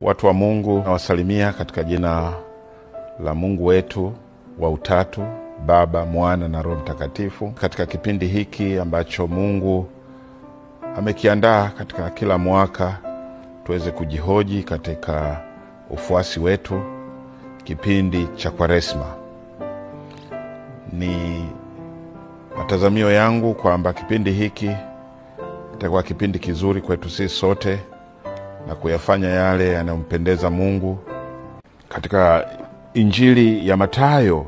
Watu wa Mungu, nawasalimia katika jina la Mungu wetu wa Utatu, Baba, Mwana na Roho Mtakatifu. Katika kipindi hiki ambacho Mungu amekiandaa katika kila mwaka tuweze kujihoji katika ufuasi wetu, kipindi cha Kwaresma. Ni matazamio yangu kwamba kipindi hiki kitakuwa kipindi kizuri kwetu sisi sote na kuyafanya yale yanayompendeza Mungu. Katika Injili ya Mathayo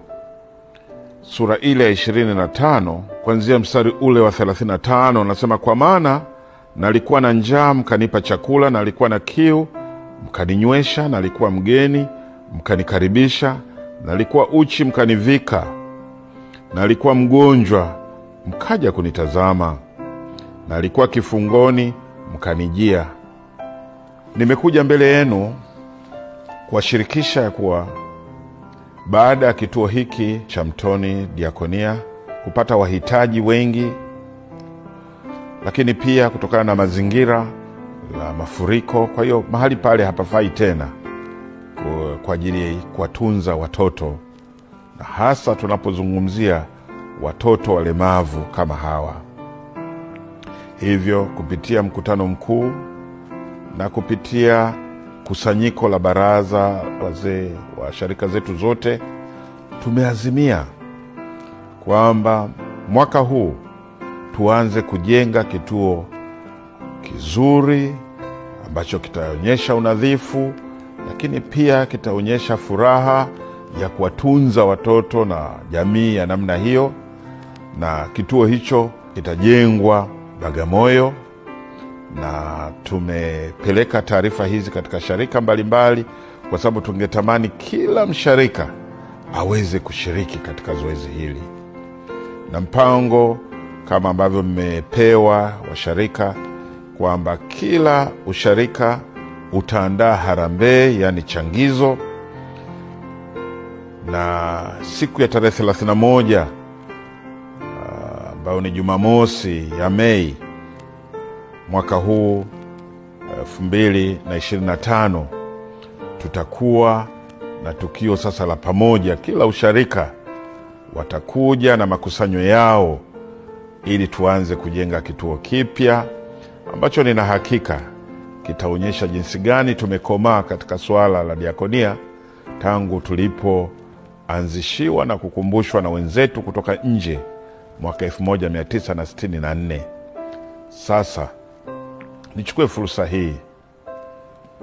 sura ile ya 25 kuanzia mstari ule wa 35 anasema, kwa maana nalikuwa na njaa mkanipa chakula, na alikuwa na kiu mkaninywesha, na alikuwa mgeni mkanikaribisha, na alikuwa uchi mkanivika, na alikuwa mgonjwa mkaja kunitazama, na alikuwa kifungoni mkanijia. Nimekuja mbele yenu kuwashirikisha ya kuwa baada ya kituo hiki cha Mtoni Diakonia kupata wahitaji wengi, lakini pia kutokana na mazingira la mafuriko, kwa hiyo mahali pale hapafai tena kwa ajili kuwatunza watoto, na hasa tunapozungumzia watoto walemavu kama hawa. Hivyo kupitia mkutano mkuu na kupitia kusanyiko la baraza wazee wa sharika zetu zote, tumeazimia kwamba mwaka huu tuanze kujenga kituo kizuri ambacho kitaonyesha unadhifu, lakini pia kitaonyesha furaha ya kuwatunza watoto na jamii ya namna hiyo. Na kituo hicho kitajengwa Bagamoyo, na tumepeleka taarifa hizi katika sharika mbalimbali kwa sababu tungetamani kila msharika aweze kushiriki katika zoezi hili. Na mpango kama ambavyo mmepewa washarika kwamba kila usharika utaandaa harambee, yani changizo, na siku ya tarehe 31 ambayo ni Jumamosi ya Mei mwaka huu 2025 tutakuwa na tukio sasa la pamoja. Kila usharika watakuja na makusanyo yao ili tuanze kujenga kituo kipya ambacho nina hakika kitaonyesha jinsi gani tumekomaa katika swala la diakonia tangu tulipoanzishiwa na kukumbushwa na wenzetu kutoka nje mwaka 1964. Sasa nichukue fursa hii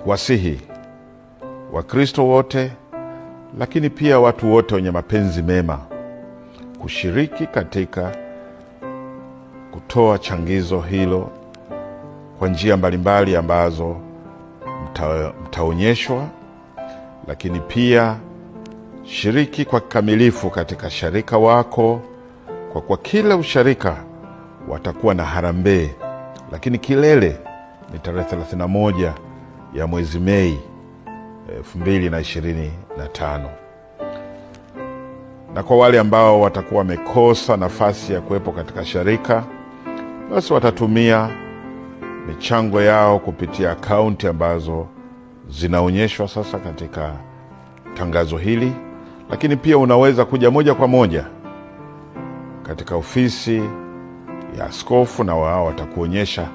kuwasihi Wakristo wote, lakini pia watu wote wenye mapenzi mema kushiriki katika kutoa changizo hilo kwa njia mbalimbali ambazo mtaonyeshwa, lakini pia shiriki kwa kikamilifu katika sharika wako, kwa kila usharika watakuwa na harambee, lakini kilele ni tarehe 31 ya mwezi Mei 2025. Na kwa wale ambao watakuwa wamekosa nafasi ya kuwepo katika sharika, basi watatumia michango yao kupitia akaunti ambazo zinaonyeshwa sasa katika tangazo hili. Lakini pia unaweza kuja moja kwa moja katika ofisi ya askofu, na wao watakuonyesha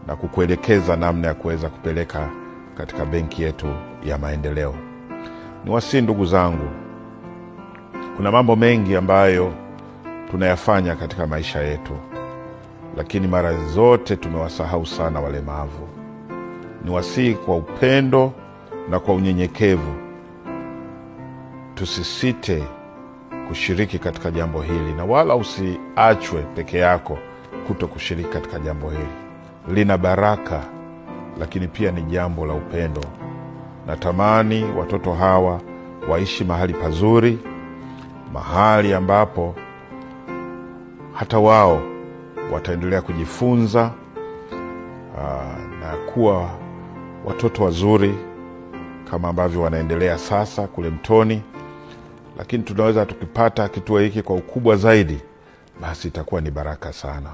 na kukuelekeza namna ya kuweza kupeleka katika benki yetu ya maendeleo. Niwasihi ndugu zangu, kuna mambo mengi ambayo tunayafanya katika maisha yetu, lakini mara zote tumewasahau sana walemavu. Niwasihi kwa upendo na kwa unyenyekevu tusisite kushiriki katika jambo hili, na wala usiachwe peke yako kuto kushiriki katika jambo hili. Lina baraka, lakini pia ni jambo la upendo. Natamani watoto hawa waishi mahali pazuri, mahali ambapo hata wao wataendelea kujifunza na kuwa watoto wazuri kama ambavyo wanaendelea sasa kule Mtoni. Lakini tunaweza tukipata kituo hiki kwa ukubwa zaidi, basi itakuwa ni baraka sana.